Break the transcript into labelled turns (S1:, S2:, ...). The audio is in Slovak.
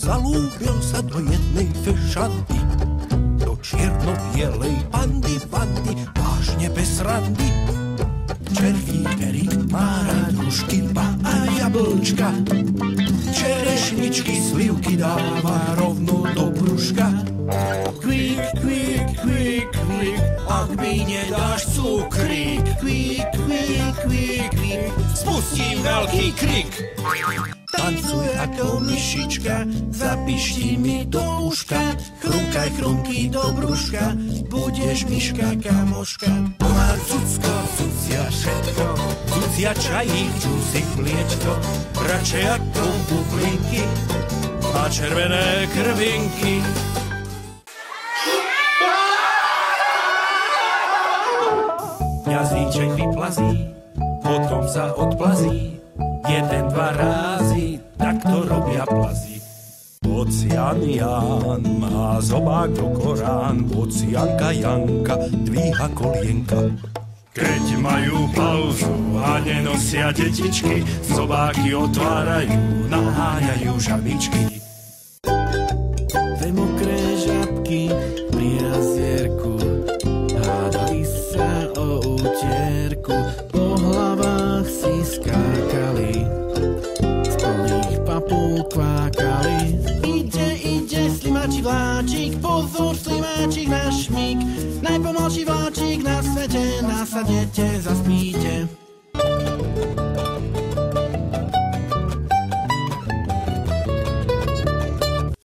S1: zalúbil sa do jednej fešanty, do čierno-bielej pandy, vážne bez randy. Červí Erik má rád hrušky, a jablčka, čerešničky, slivky dáva rovno do brúška. Kvík, kvík, kvík, kvík, ak mi nedáš cukrík. Kvík, kvík, kvík, kvík, spustím veľký krik. Tancuj ako myšička, zapišti mi do uška. Chrumkaj chrumky do brúška, budeš myška kamoška. Má cucko, cucia všetko, cucia čajík, čúsik, mliečko, radšej ako bublinky a červené krvinky. Jazyček vyplazí, potom sa odplazí, jeden, dva rázy, tak to robia plazy. Bocian Ján má zobák do Korán, bocianka Janka dvíha kolienka. Keď majú pauzu a nenosia detičky, zobáky otvárajú, naháňajú žabičky.
S2: Dve mokré žabky pri jazierku hádali sa o útierku, po hlavách si skákali, z plných papúl kvákali. Ide slimáčik vláčik, pozor slimáčik na šmík, najpomalší vláčik na svete, nasadete, zaspíte.